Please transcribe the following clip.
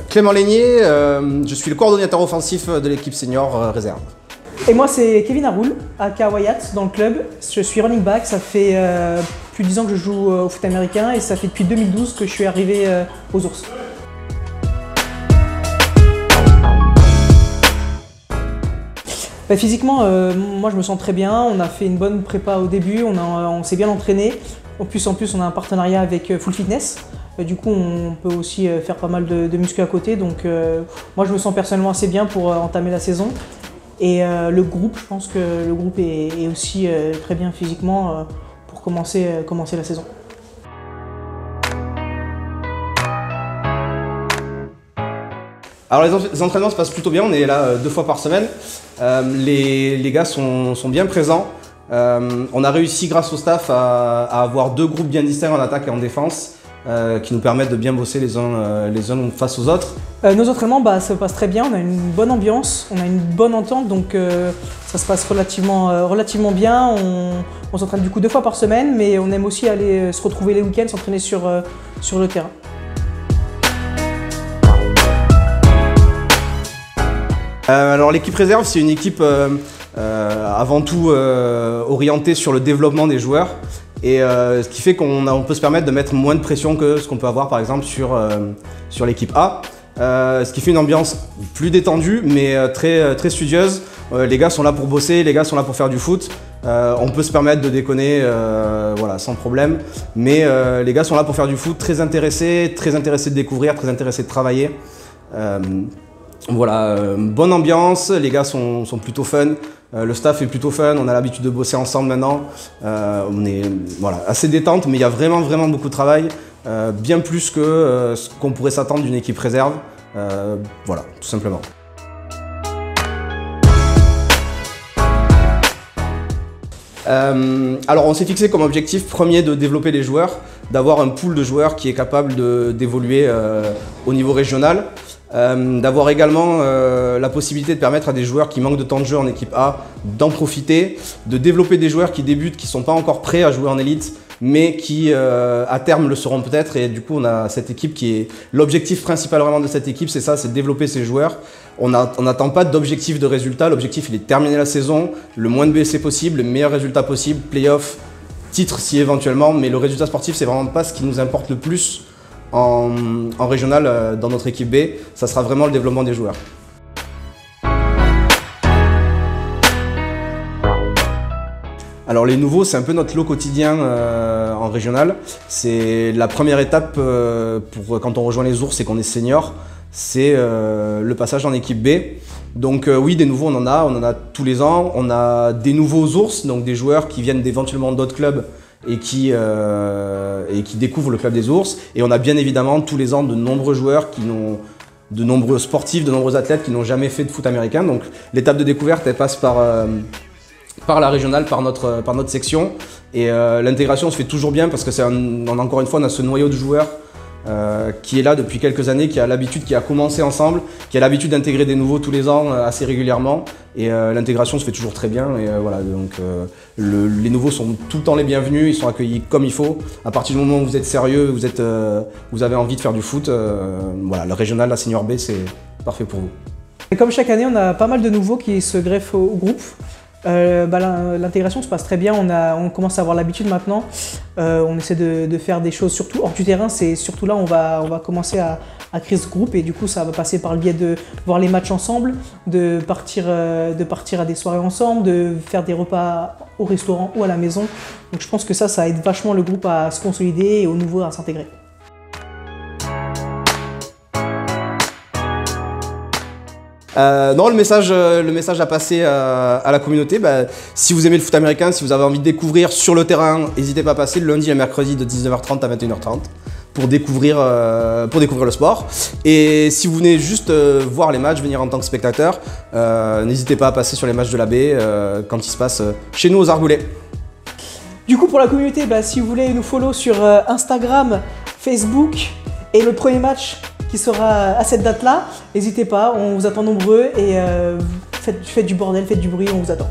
Clément Lénier, je suis le coordonnateur offensif de l'équipe senior réserve. Et moi c'est Kevin Haroul, aka Wyatt dans le club. Je suis running back, ça fait plus de 10 ans que je joue au foot américain et ça fait depuis 2012 que je suis arrivé aux Ours. Physiquement, moi je me sens très bien, on a fait une bonne prépa au début, on s'est bien entraîné. En plus, on a un partenariat avec Full Fitness. Du coup, on peut aussi faire pas mal de muscu à côté. Donc moi je me sens personnellement assez bien pour entamer la saison. Et le groupe, je pense que le groupe est aussi très bien physiquement pour commencer la saison. Alors les entraînements se passent plutôt bien, on est là 2 fois par semaine. Les gars sont bien présents. On a réussi grâce au staff à avoir 2 groupes bien distincts en attaque et en défense qui nous permettent de bien bosser les uns face aux autres. Nos entraînements ça passe très bien, on a une bonne ambiance, on a une bonne entente, donc ça se passe relativement bien. On s'entraîne du coup 2 fois par semaine, mais on aime aussi aller se retrouver les week-ends, s'entraîner sur le terrain. Alors l'équipe réserve, c'est une équipe avant tout orientée sur le développement des joueurs et ce qui fait qu'on peut se permettre de mettre moins de pression que ce qu'on peut avoir par exemple sur l'équipe A. Ce qui fait une ambiance plus détendue mais très studieuse. Les gars sont là pour bosser, les gars sont là pour faire du foot. On peut se permettre de déconner voilà, sans problème, mais les gars sont là pour faire du foot, très intéressés de découvrir, très intéressés de travailler. Voilà, bonne ambiance, les gars sont plutôt fun, le staff est plutôt fun, on a l'habitude de bosser ensemble maintenant. On est voilà, assez détente, mais il y a vraiment beaucoup de travail, bien plus que ce qu'on pourrait s'attendre d'une équipe réserve. Voilà, tout simplement. Alors on s'est fixé comme objectif premier de développer les joueurs, d'avoir un pool de joueurs qui est capable d'évoluer au niveau régional. D'avoir également la possibilité de permettre à des joueurs qui manquent de temps de jeu en équipe A d'en profiter, de développer des joueurs qui débutent, qui ne sont pas encore prêts à jouer en élite, mais qui à terme le seront peut-être. Et du coup, on a cette équipe qui est l'objectif principal vraiment de cette équipe, c'est ça, c'est de développer ces joueurs. On n'attend pas d'objectif de résultat, l'objectif il est de terminer la saison, le moins de blessés possible, le meilleur résultat possible, play-off, titre si éventuellement, mais le résultat sportif c'est vraiment pas ce qui nous importe le plus en régional dans notre équipe B, ça sera vraiment le développement des joueurs. Alors les nouveaux, c'est un peu notre lot quotidien en régional. C'est la première étape pour quand on rejoint les Ours et qu'on est senior, c'est le passage en équipe B. Donc oui, des nouveaux on en a tous les ans. On a des nouveaux Ours, donc des joueurs qui viennent éventuellement d'autres clubs et qui découvrent le club des Ours. Et on a bien évidemment tous les ans de nombreux joueurs de nombreux sportifs, de nombreux athlètes qui n'ont jamais fait de foot américain. Donc l'étape de découverte, elle passe par la régionale, par notre section. Et l'intégration se fait toujours bien parce que encore une fois, on a ce noyau de joueurs qui est là depuis quelques années, qui a commencé ensemble, qui a l'habitude d'intégrer des nouveaux tous les ans assez régulièrement. Et l'intégration se fait toujours très bien. Et voilà, donc les nouveaux sont tout le temps les bienvenus, ils sont accueillis comme il faut. À partir du moment où vous êtes sérieux, vous avez envie de faire du foot, voilà, le régional, la senior B, c'est parfait pour vous. Et comme chaque année, on a pas mal de nouveaux qui se greffent au groupe. L'intégration se passe très bien, on commence à avoir l'habitude maintenant. On essaie de faire des choses, surtout hors du terrain, c'est surtout là on va commencer à créer ce groupe et du coup ça va passer par le biais de voir les matchs ensemble, de partir à des soirées ensemble, de faire des repas au restaurant ou à la maison. Donc je pense que ça aide vachement le groupe à se consolider et aux nouveaux à s'intégrer. Non, le message à passer à la communauté, si vous aimez le foot américain, si vous avez envie de découvrir sur le terrain, n'hésitez pas à passer le lundi et le mercredi de 19h30 à 21h30 pour découvrir le sport. Et si vous venez juste voir les matchs, venir en tant que spectateur, n'hésitez pas à passer sur les matchs de la baie quand ils se passent chez nous aux Argoulets. Du coup pour la communauté, si vous voulez nous follow sur Instagram, Facebook et le premier match qui sera à cette date-là, n'hésitez pas, on vous attend nombreux et faites du bordel, faites du bruit, on vous attend.